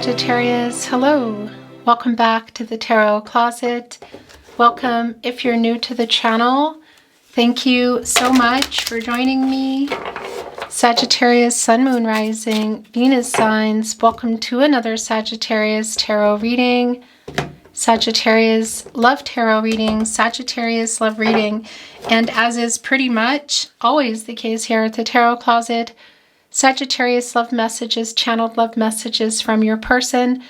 Sagittarius, hello. Welcome back to the Tarot Closet. Welcome if you're new to the channel. Thank you so much for joining me. Sagittarius, Sun, Moon, Rising, Venus signs. Welcome to another Sagittarius Tarot reading. Sagittarius Love Tarot reading, Sagittarius Love Reading. And as is pretty much always the case here at the Tarot Closet, Sagittarius love messages, channeled love messages from your person,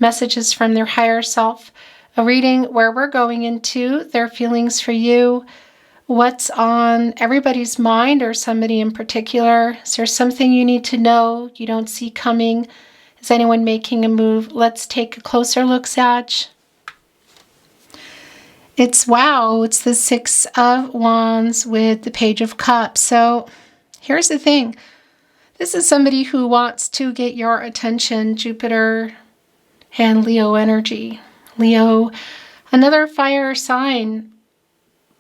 messages from their higher self, a reading where we're going into their feelings for you, what's on everybody's mind or somebody in particular. Is there something you need to know you don't see coming? Is anyone making a move? Let's take a closer look, Sag. It's the Six of Wands with the Page of Cups. So here's the thing. This is somebody who wants to get your attention. Jupiter and Leo energy. Leo, another fire sign.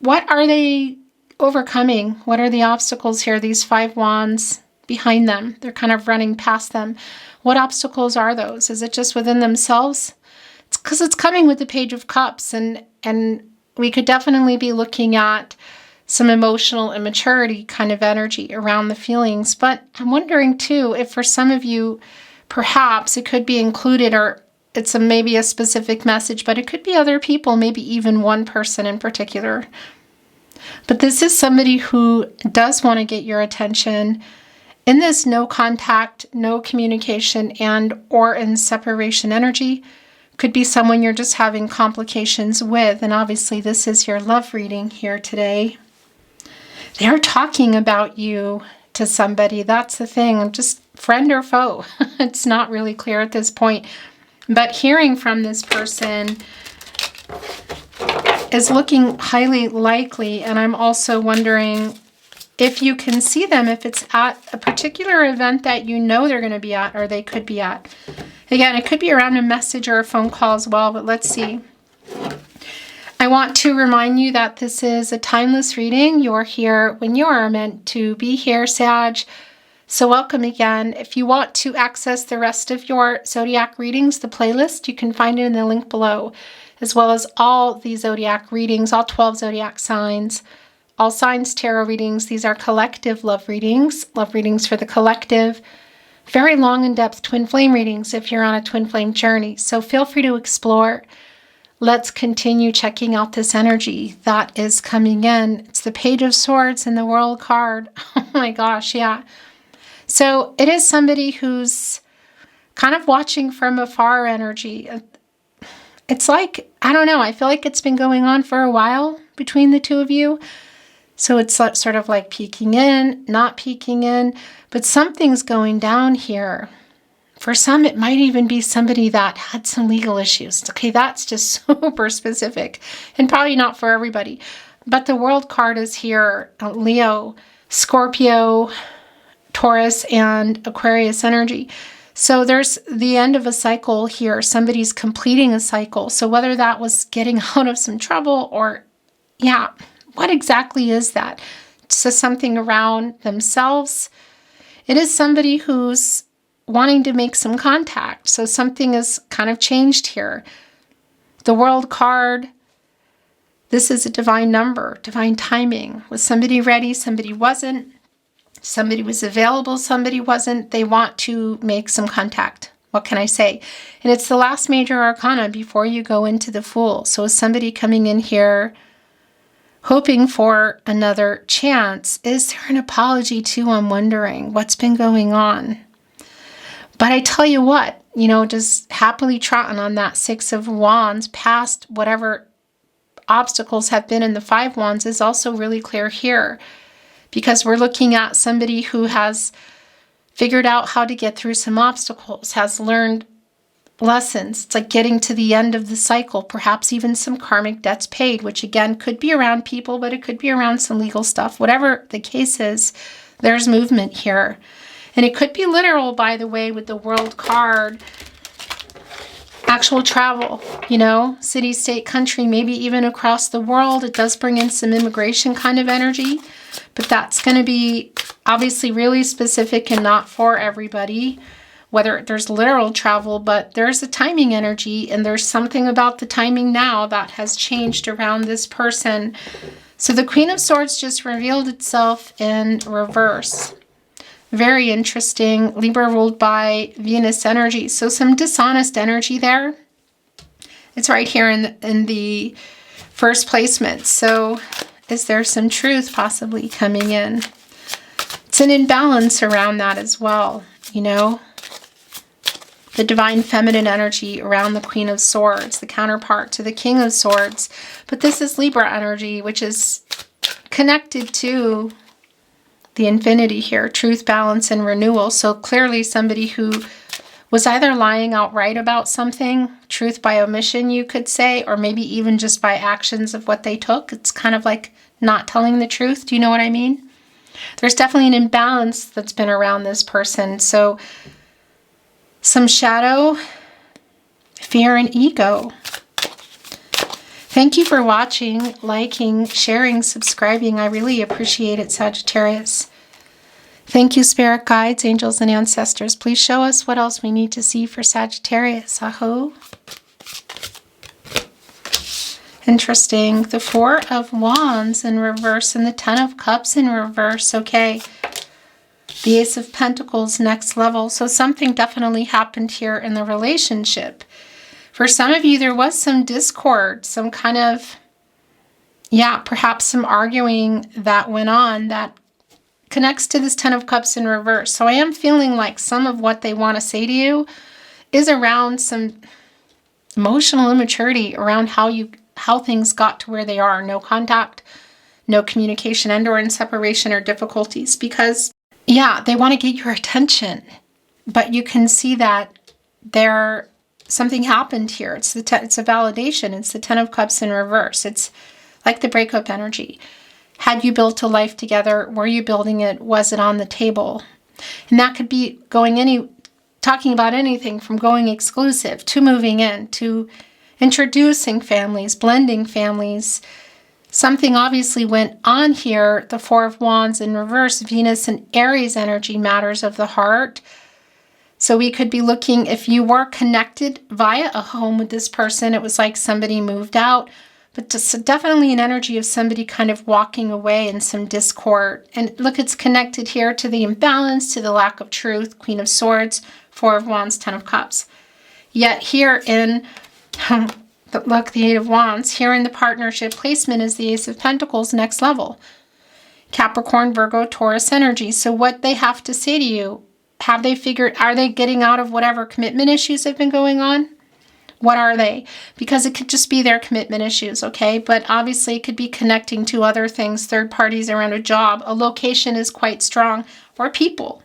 What are they overcoming? What are the obstacles here? These five wands behind them. They're kind of running past them. What obstacles are those? Is it just within themselves? It's because it's coming with the Page of Cups, and we could definitely be looking at some emotional immaturity kind of energy around the feelings. But I'm wondering too, if for some of you, perhaps it could be included, or it's maybe a specific message, but it could be other people, maybe even one person in particular. But this is somebody who does want to get your attention in this no contact, no communication, and or in separation energy. Could be someone you're just having complications with. And obviously this is your love reading here today. They're talking about you to somebody. That's the thing. Just friend or foe. It's not really clear at this point. But hearing from this person is looking highly likely. And I'm also wondering if you can see them, if it's at a particular event that you know they're going to be at or they could be at. Again, it could be around a message or a phone call as well, but let's see. I want to remind you that this is a timeless reading. You're here when you are meant to be here, Sag. So welcome again. If you want to access the rest of your zodiac readings, the playlist, you can find it in the link below, as well as all the zodiac readings, all 12 zodiac signs, all signs tarot readings. These are collective love readings for the collective. Very long, in-depth twin flame readings if you're on a twin flame journey. So feel free to explore. Let's continue checking out this energy that is coming in. It's the Page of Swords and the World card. Oh my gosh, yeah. So it is somebody who's kind of watching from afar energy. It's like, I don't know, I feel like it's been going on for a while between the two of you. So it's sort of like peeking in, not peeking in, but something's going down here. For some, it might even be somebody that had some legal issues. Okay, that's just super specific and probably not for everybody. But the World card is here. Leo, Scorpio, Taurus, and Aquarius energy. So there's the end of a cycle here. Somebody's completing a cycle. So whether that was getting out of some trouble or, yeah, what exactly is that? So something around themselves. It is somebody who's wanting to make some contact. So something is kind of changed here. The World card, this is a divine number, divine timing. Was somebody ready? Somebody wasn't. Somebody was available. Somebody wasn't. They want to make some contact. What can I say? And it's the last major arcana before you go into the Fool. So is somebody coming in here hoping for another chance? Is there an apology too? I'm wondering what's been going on. But I tell you what, just happily trotting on that Six of Wands past whatever obstacles have been in the Five Wands is also really clear here, because we're looking at somebody who has figured out how to get through some obstacles, has learned lessons. It's like getting to the end of the cycle, perhaps even some karmic debts paid, which again could be around people, but it could be around some legal stuff. Whatever the case is, there's movement here. And it could be literal, by the way, with the World card. Actual travel, city, state, country, maybe even across the world. It does bring in some immigration kind of energy, but that's going to be obviously really specific and not for everybody. whether there's literal travel, but there's a timing energy, and there's something about the timing now that has changed around this person. So the Queen of Swords just revealed itself in reverse. Very interesting. Libra ruled by Venus energy. So some dishonest energy there. It's right here in the first placement. So is there some truth possibly coming in? It's an imbalance around that as well, you know. The divine feminine energy around the Queen of Swords, the counterpart to the King of Swords. But this is Libra energy, which is connected to the infinity here, truth, balance, and renewal. So clearly somebody who was either lying outright about something, truth by omission, you could say, or maybe even just by actions of what they took. It's kind of like not telling the truth. Do you know what I mean? There's definitely an imbalance that's been around this person. So some shadow, fear, and ego. Thank you for watching, liking, sharing, subscribing. I really appreciate it, Sagittarius. Thank you, spirit guides, angels, and ancestors. Please show us what else we need to see for Sagittarius. Aho. Interesting. The Four of Wands in reverse and the Ten of Cups in reverse. Okay. The Ace of Pentacles, next level. So something definitely happened here in the relationship. For some of you, there was some discord, some kind of, yeah, perhaps some arguing that went on that connects to this Ten of Cups in reverse. So I am feeling like some of what they want to say to you is around some emotional immaturity, around how things got to where they are. No contact, no communication, and/or in separation or difficulties. Because, yeah, they want to get your attention, but you can see that something happened here. It's a validation. It's the Ten of Cups in reverse. It's like the breakup energy. Had you built a life together? Were you building it? Was it on the table? And that could be talking about anything from going exclusive to moving in to introducing families, blending families. Something obviously went on here. The Four of Wands in reverse, Venus and Aries energy, matters of the heart. So we could be looking, if you were connected via a home with this person, it was like somebody moved out, but just definitely an energy of somebody kind of walking away in some discord. And look, it's connected here to the imbalance, to the lack of truth, Queen of Swords, Four of Wands, Ten of Cups. Yet here in look, the Eight of Wands, here in the partnership placement is the Ace of Pentacles, next level. Capricorn, Virgo, Taurus energy. So what they have to say to you, are they getting out of whatever commitment issues have been going on? What are they? Because it could just be their commitment issues, okay? But obviously it could be connecting to other things, third parties around a job. A location is quite strong, or people.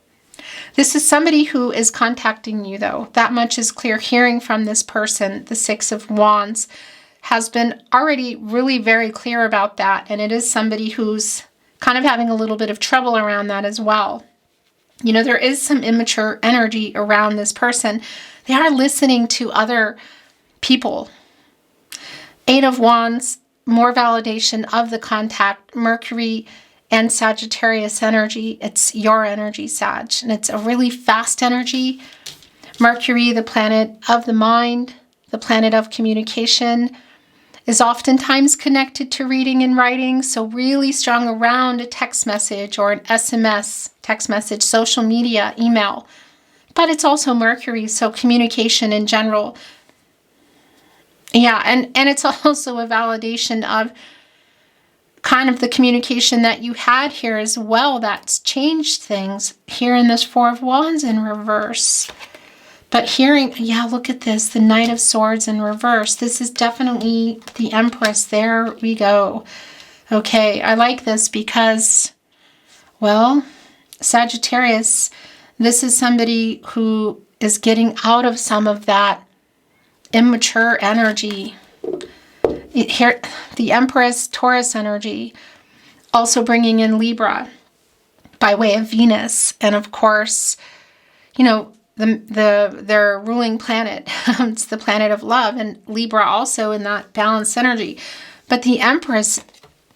This is somebody who is contacting you, though. That much is clear. Hearing from this person, the Six of Wands, has been already really very clear about that. And it is somebody who's kind of having a little bit of trouble around that as well. You know, there is some immature energy around this person. They are listening to other people. Eight of Wands, more validation of the contact. Mercury and Sagittarius energy. It's your energy, Sag. And it's a really fast energy. Mercury, the planet of the mind, the planet of communication, is oftentimes connected to reading and writing. So really strong around a text message or an SMS, text message, social media, email. But it's also Mercury, so communication in general. Yeah, and it's also a validation of kind of the communication that you had here as well that's changed things here in this Four of Wands in reverse. But hearing, yeah, look at this, the Knight of Swords in reverse. This is definitely the Empress. There we go. Okay, I like this because, well, Sagittarius, this is somebody who is getting out of some of that immature energy. Here, the Empress, Taurus energy, also bringing in Libra by way of Venus. And of course, you know, their ruling planet, it's the planet of love, and Libra also in that balanced energy. But the Empress,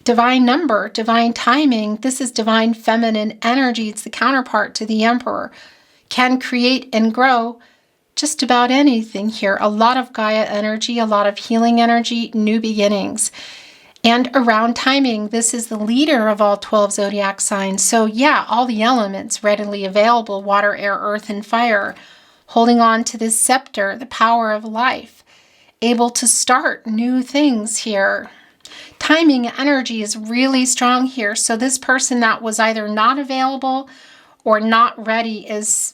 divine number, divine timing, this is divine feminine energy. It's the counterpart to the Emperor. can create and grow just about anything here. A lot of Gaia energy, a lot of healing energy, new beginnings. And around timing, this is the leader of all 12 zodiac signs. So yeah, all the elements readily available, water, air, earth, and fire, holding on to this scepter, the power of life, able to start new things here. Timing energy is really strong here. So this person that was either not available or not ready is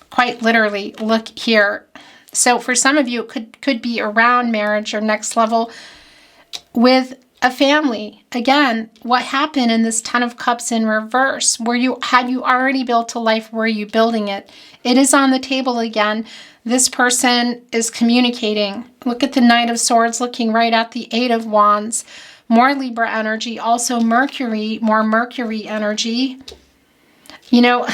quite literally, look here. So for some of you, it could be around marriage or next level with a family. Again, what happened in this Ten of Cups in reverse? Had you already built a life? Were you building it? It is on the table again. This person is communicating. Look at the Knight of Swords looking right at the Eight of Wands. More Libra energy, also Mercury, more Mercury energy. You know,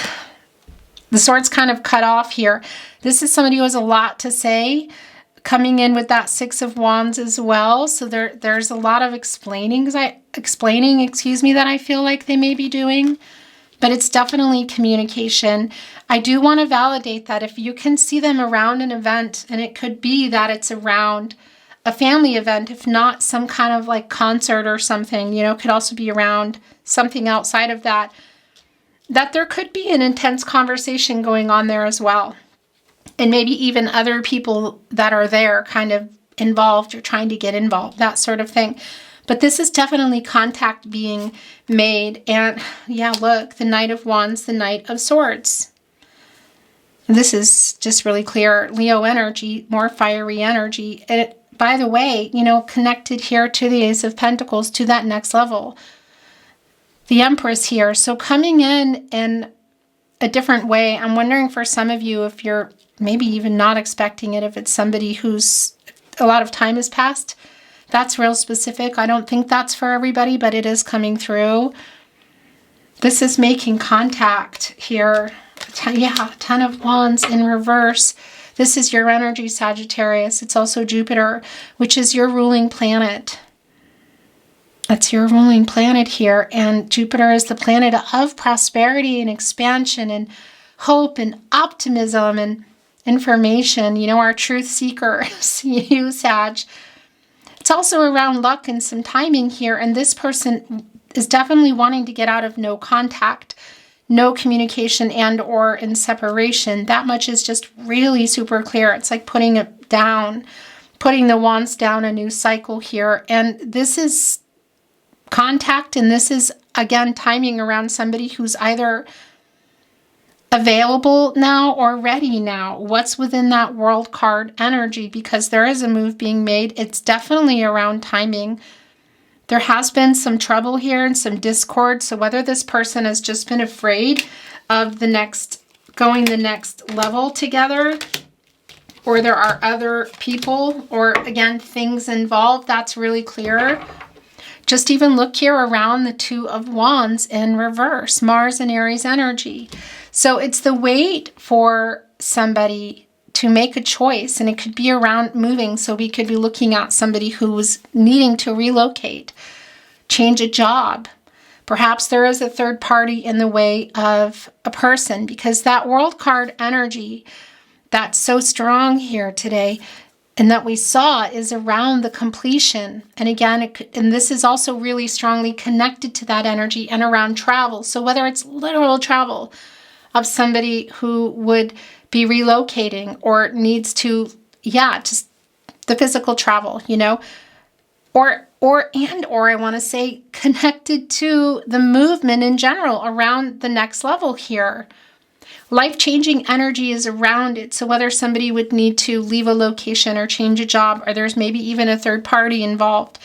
the sword's kind of cut off here. This is somebody who has a lot to say, coming in with that Six of Wands as well. So there's a lot of explaining that I feel like they may be doing. But it's definitely communication. I do want to validate that if you can see them around an event, and it could be that it's around a family event, if not some kind of like concert or something, it could also be around something outside of that, that there could be an intense conversation going on there as well. And maybe even other people that are there kind of involved or trying to get involved, that sort of thing. But this is definitely contact being made. And yeah, look, the Knight of Wands, the Knight of Swords. This is just really clear. Leo energy, more fiery energy. And it, by the way, connected here to the Ace of Pentacles, to that next level. The Empress here. So coming in a different way. I'm wondering for some of you if you're maybe even not expecting it, if it's somebody who's a lot of time has passed. That's real specific. I don't think that's for everybody, but it is coming through. This is making contact here. Ten of Wands in reverse. This is your energy, Sagittarius. It's also Jupiter, which is your ruling planet. That's your ruling planet here. And Jupiter is the planet of prosperity and expansion and hope and optimism and information. Our truth seeker, you, Sag. It's also around luck and some timing here. And this person is definitely wanting to get out of no contact, no communication, and or in separation. That much is just really super clear. It's like putting it down, putting the wands down, a new cycle here. And this is contact. And this is, again, timing around somebody who's either available now or ready now. What's within that world card energy? Because there is a move being made. It's definitely around timing. There has been some trouble here and some discord. So whether this person has just been afraid of going the next level together, or there are other people or again, things involved, that's really clear. Just even look here around the Two of Wands in reverse, Mars and Aries energy. So it's the wait for somebody to make a choice, and it could be around moving. So we could be looking at somebody who's needing to relocate, change a job. Perhaps there is a third party in the way of a person, because that world card energy that's so strong here today and that we saw is around the completion. And again, and this is also really strongly connected to that energy and around travel. So whether it's literal travel of somebody who would be relocating or needs to, just the physical travel, or I want to say connected to the movement in general around the next level here. Life-changing energy is around it. So whether somebody would need to leave a location or change a job, or there's maybe even a third party involved.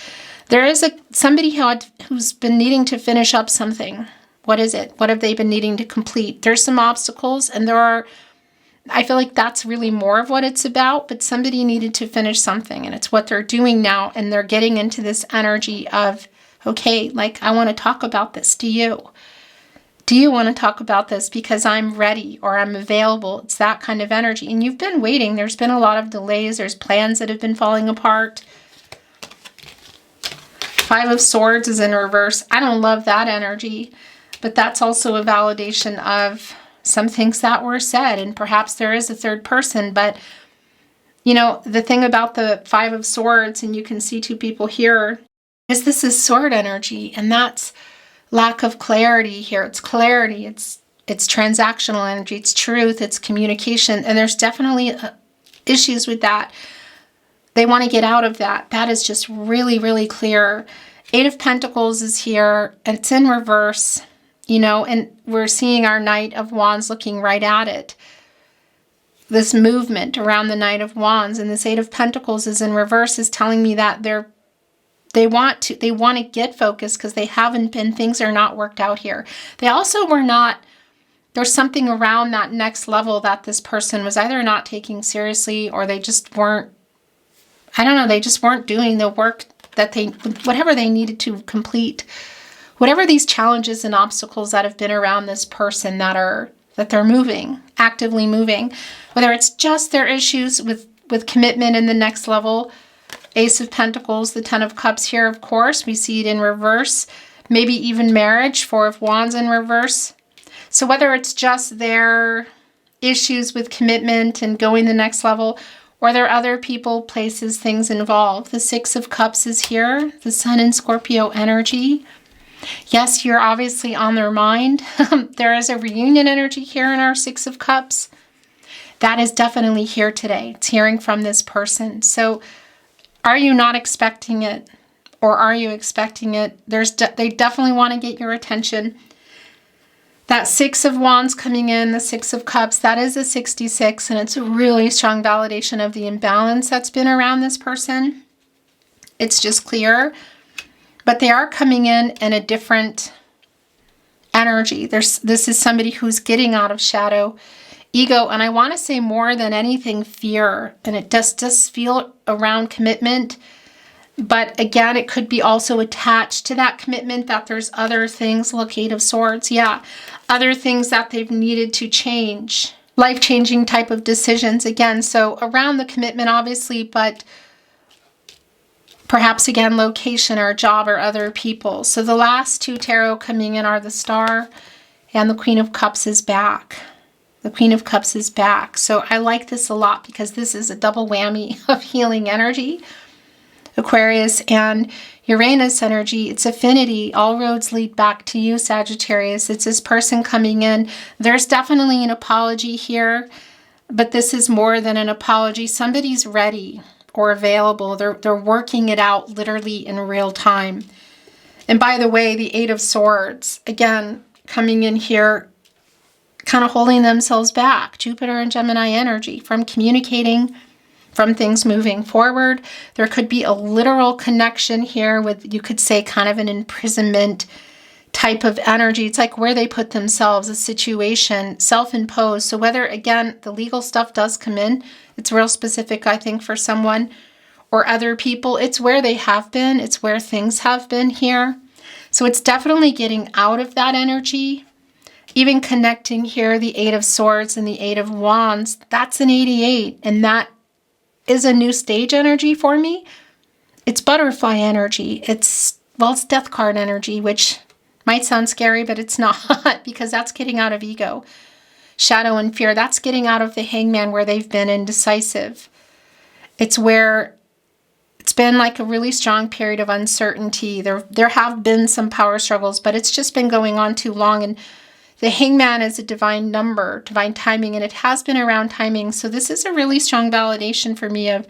There is somebody who's been needing to finish up something. What is it? What have they been needing to complete? There's some obstacles, and I feel like that's really more of what it's about, but somebody needed to finish something, and it's what they're doing now, and they're getting into this energy of, okay, like, I want to talk about this. Do you? Do you want to talk about this because I'm ready or I'm available? It's that kind of energy. And you've been waiting. There's been a lot of delays. There's plans that have been falling apart. Five of Swords is in reverse. I don't love that energy, but that's also a validation of some things that were said, and perhaps there is a third person. But, you know, the thing about the Five of Swords, and you can see two people here, is this is sword energy, and that's lack of clarity here. It's clarity, it's transactional energy, it's truth, it's communication, and there's definitely issues with that. They want to get out of that. That is just really, really clear. Eight of Pentacles is here, and it's in reverse, you know, and we're seeing our Knight of Wands looking right at it. This movement around the Knight of Wands, and this Eight of Pentacles is in reverse, is telling me that they want to get focused because they haven't been, things are not worked out here. They also were not, there's something around that next level that this person was either not taking seriously, or they just weren't, I don't know, they just weren't doing the work that whatever they needed to complete, whatever these challenges and obstacles that have been around this person that they're moving, actively moving, whether it's just their issues with commitment in the next level. Ace of Pentacles, the Ten of Cups here, of course, we see it in reverse, maybe even marriage, Four of Wands in reverse. So whether it's just their issues with commitment and going the next level, or there are other people, places, things involved. The Six of Cups is here, the Sun in Scorpio energy. Yes, you're obviously on their mind. There is a reunion energy here in our Six of Cups. That is definitely here today. It's hearing from this person. So are you not expecting it? Or are you expecting it? They definitely want to get your attention. That Six of Wands coming in, the Six of Cups, that is a 66, and it's a really strong validation of the imbalance that's been around this person. It's just clear. But they are coming in a different energy. This is somebody who's getting out of shadow, ego, and I want to say more than anything, fear. And it does feel around commitment. But again, it could be also attached to that commitment that there's other things, look, Eight of Swords, yeah, other things that they've needed to change, life-changing type of decisions again. So around the commitment, obviously, but perhaps again, location or job or other people. So the last two tarot coming in are the Star and the Queen of Cups is back. The Queen of Cups is back. So I like this a lot because this is a double whammy of healing energy. Aquarius and Uranus energy, it's affinity. All roads lead back to you, Sagittarius. It's this person coming in. There's definitely an apology here, but this is more than an apology. Somebody's ready or available. They're working it out literally in real time. And by the way, the Eight of Swords, again, coming in here, kind of holding themselves back. Jupiter and Gemini energy from communicating, from things moving forward. There could be a literal connection here with, you could say, kind of an imprisonment type of energy. It's like where they put themselves, a situation, self-imposed. So whether, again, the legal stuff does come in, it's real specific, I think, for someone or other people. It's where they have been. It's where things have been here. So it's definitely getting out of that energy. Even connecting here, the Eight of Swords and the Eight of Wands, that's an 88. And that is a new stage energy for me. It's butterfly energy. It's death card energy, which might sound scary, but it's not because that's getting out of ego, shadow, and fear. That's getting out of the Hangman where they've been indecisive. It's where it's been like a really strong period of uncertainty. There have been some power struggles, but it's just been going on too long. And the Hangman is a divine number, divine timing, and it has been around timing. So this is a really strong validation for me of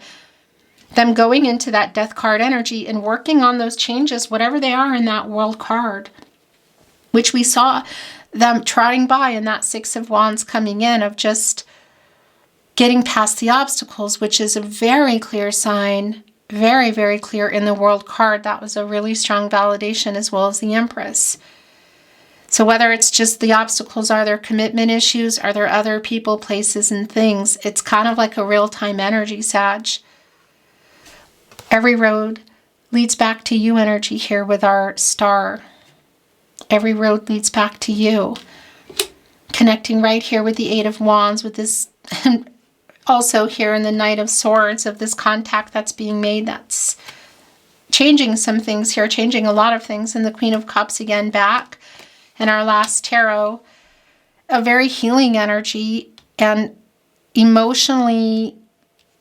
them going into that death card energy and working on those changes, whatever they are in that World card, which we saw them trotting by in that Six of Wands coming in, of just getting past the obstacles, which is a very clear sign, very, very clear in the World card. That was a really strong validation, as well as the Empress. So whether it's just the obstacles, are there commitment issues, are there other people, places, and things, it's kind of like a real-time energy, Sag. Every road leads back to you energy here with our Star. Every road leads back to you. Connecting right here with the Eight of Wands, with this, and also here in the Knight of Swords, of this contact that's being made, that's changing some things here, changing a lot of things. And the Queen of Cups again back. And our last tarot, a very healing energy, and emotionally,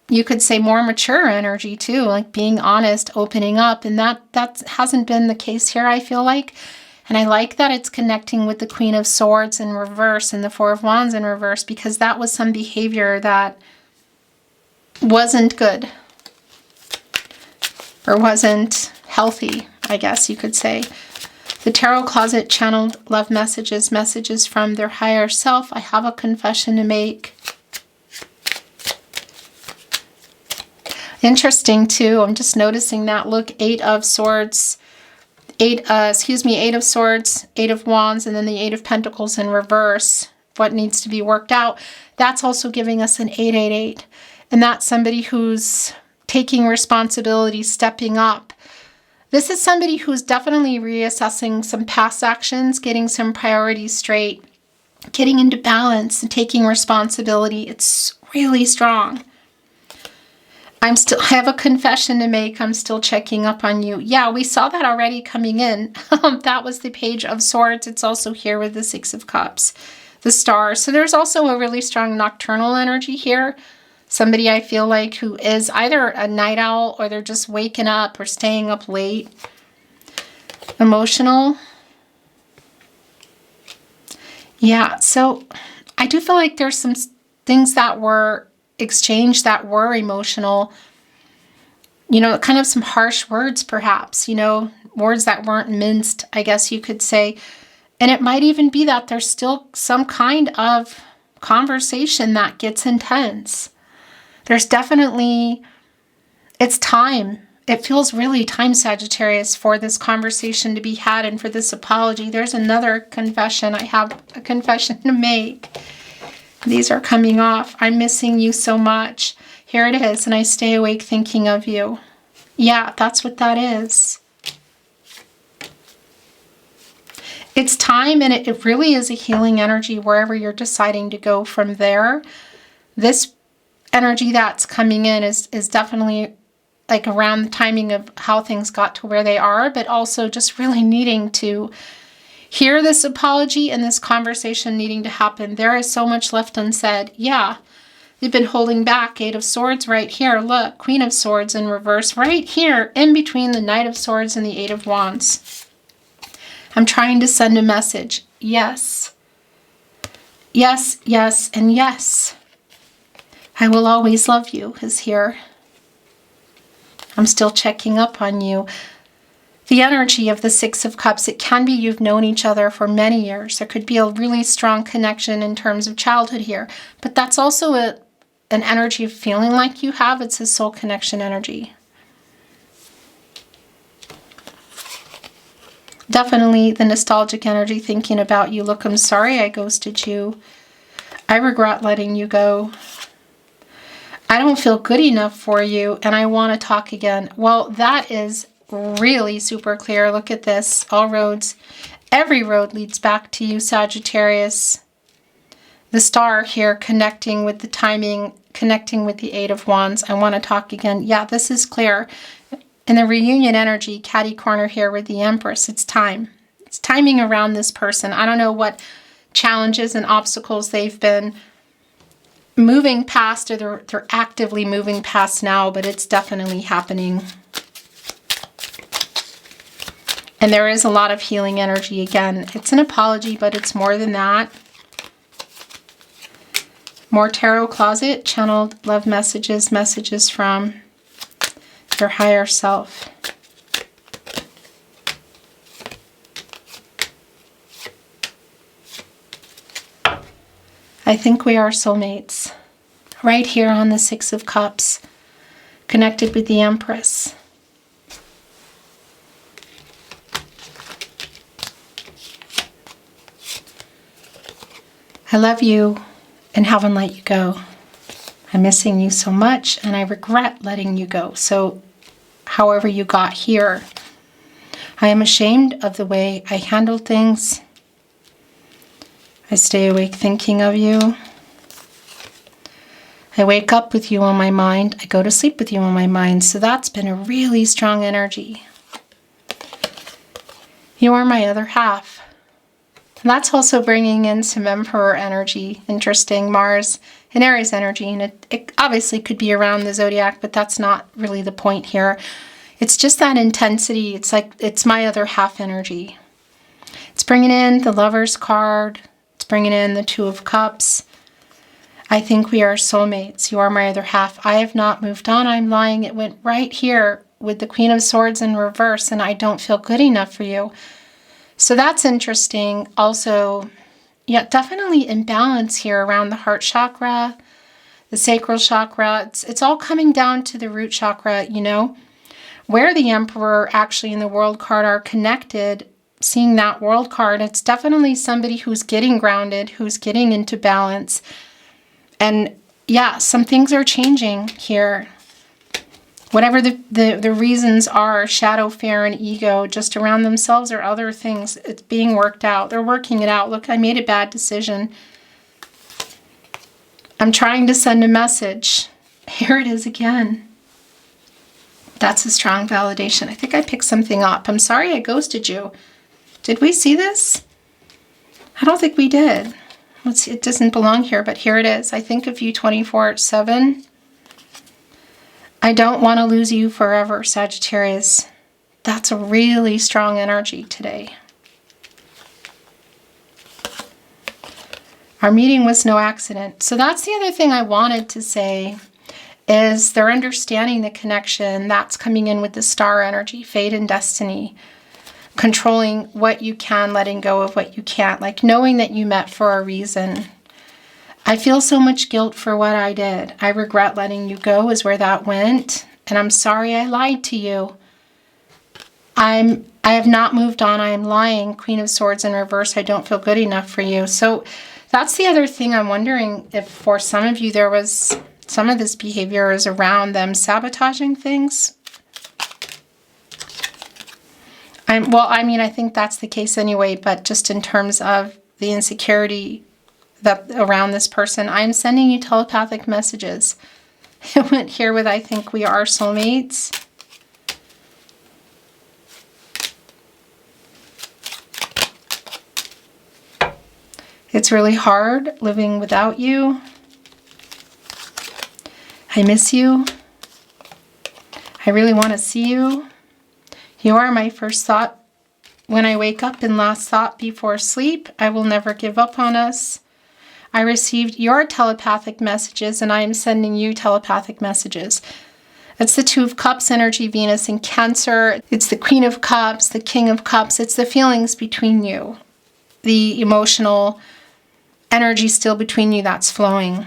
you could say more mature energy too, like being honest, opening up. And that hasn't been the case here, I feel like. And I like that it's connecting with the Queen of Swords in reverse and the Four of Wands in reverse, because that was some behavior that wasn't good or wasn't healthy, I guess you could say. The Tarot Closet channeled love messages, messages from their higher self. I have a confession to make. Interesting too, I'm just noticing that. Look, Eight of Swords, Eight of Swords, Eight of Wands, and then the Eight of Pentacles in reverse. What needs to be worked out. That's also giving us an 888. And that's somebody who's taking responsibility, stepping up. This is somebody who's definitely reassessing some past actions, getting some priorities straight, getting into balance and taking responsibility. It's really strong. I have a confession to make. I'm still checking up on you. Yeah, we saw that already coming in. That was the Page of Swords. It's also here with the Six of Cups, the Star. So there's also a really strong nocturnal energy here. Somebody I feel like who is either a night owl or they're just waking up or staying up late. Emotional. Yeah, so I do feel like there's some things that were exchanged that were emotional. You know, kind of some harsh words perhaps, you know, words that weren't minced, I guess you could say. And it might even be that there's still some kind of conversation that gets intense. There's definitely, it's time. It feels really time, Sagittarius, for this conversation to be had and for this apology. There's another confession. I have a confession to make. These are coming off. I'm missing you so much. Here it is, and I stay awake thinking of you. Yeah, that's what that is. It's time, and it really is a healing energy wherever you're deciding to go from there. This energy that's coming in is definitely like around the timing of how things got to where they are, but also just really needing to hear this apology and this conversation needing to happen. There is so much left unsaid. Yeah, they've been holding back. Eight of Swords right here. Look, Queen of Swords in reverse right here in between the Knight of Swords and the Eight of Wands. I'm trying to send a message. Yes. Yes, yes, and yes. I will always love you is here. I'm still checking up on you. The energy of the Six of Cups, it can be you've known each other for many years. There could be a really strong connection in terms of childhood here. But that's also an energy of feeling like you have. It's a soul connection energy. Definitely the nostalgic energy thinking about you. Look, I'm sorry I ghosted you. I regret letting you go. I don't feel good enough for you and I want to talk again. Well, that is really super clear. Look at this. All roads, every road leads back to you, Sagittarius. The Star here connecting with the timing, connecting with the Eight of Wands. I want to talk again. Yeah, this is clear. In the reunion energy, catty corner here with the Empress, it's time. It's timing around this person. I don't know what challenges and obstacles they've been moving past, or they're actively moving past now, but it's definitely happening. And there is a lot of healing energy again. It's an apology, but it's more than that. More Tarot Closet, channeled love messages, messages from your higher self. I think we are soulmates. Right here on the Six of Cups, connected with the Empress. I love you and haven't let you go. I'm missing you so much and I regret letting you go. So however you got here, I am ashamed of the way I handled things. I stay awake thinking of you. I wake up with you on my mind. I go to sleep with you on my mind. So that's been a really strong energy. You are my other half. And that's also bringing in some Emperor energy. Interesting. Mars and Aries energy. And it obviously could be around the zodiac, but that's not really the point here. It's just that intensity. It's like it's my other half energy. It's bringing in the Lover's card. It's bringing in the Two of Cups. I think we are soulmates. You are my other half. I have not moved on. I'm lying. It went right here with the Queen of Swords in reverse, and I don't feel good enough for you. So that's interesting. Also, yeah, definitely imbalance here around the heart chakra, the sacral chakra. It's all coming down to the root chakra, you know, where the Emperor actually in the World card are connected. Seeing that World card, it's definitely somebody who's getting grounded, who's getting into balance. And yeah, some things are changing here. Whatever the reasons are, shadow, fear, and ego, just around themselves or other things, it's being worked out. They're working it out. Look, I made a bad decision. I'm trying to send a message. Here it is again. That's a strong validation. I think I picked something up. I'm sorry I ghosted you. Did we see this? I don't think we did. Let's see, it doesn't belong here, but here it is. I think of you 24/7. I don't want to lose you forever, Sagittarius. That's a really strong energy today. Our meeting was no accident. So that's the other thing I wanted to say is they're understanding the connection that's coming in with the star energy, fate and destiny. Controlling what you can, letting go of what you can't, like knowing that you met for a reason. I feel so much guilt for what I did. I regret letting you go is where that went. And I'm sorry I lied to you. I have not moved on. I am lying. Queen of Swords in reverse. I don't feel good enough for you. So that's the other thing I'm wondering if for some of you there was some of this behavior is around them sabotaging things. I think that's the case anyway, but just in terms of the insecurity that around this person, I'm sending you telepathic messages. It went here with, I think we are soulmates. It's really hard living without you. I miss you. I really want to see you. You are my first thought when I wake up and last thought before sleep. I will never give up on us. I received your telepathic messages and I am sending you telepathic messages. It's the Two of Cups energy, Venus in Cancer. It's the Queen of Cups, the King of Cups. It's the feelings between you. The emotional energy still between you that's flowing.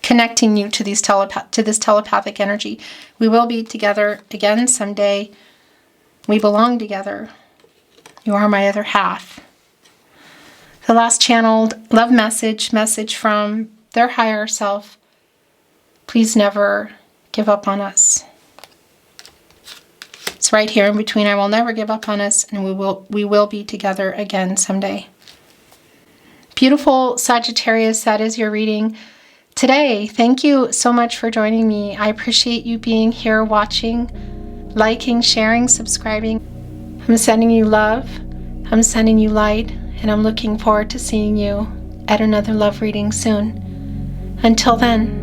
Connecting you to this telepathic energy. We will be together again someday. We belong together. You are my other half. The last channeled love message from their higher self. Please never give up on us. It's right here in between. I will never give up on us, and we will be together again someday. Beautiful Sagittarius, that is your reading today. Thank you so much for joining me. I appreciate you being here, watching, liking, sharing, subscribing. I'm sending you love. I'm sending you light. And I'm looking forward to seeing you at another love reading soon. Until then.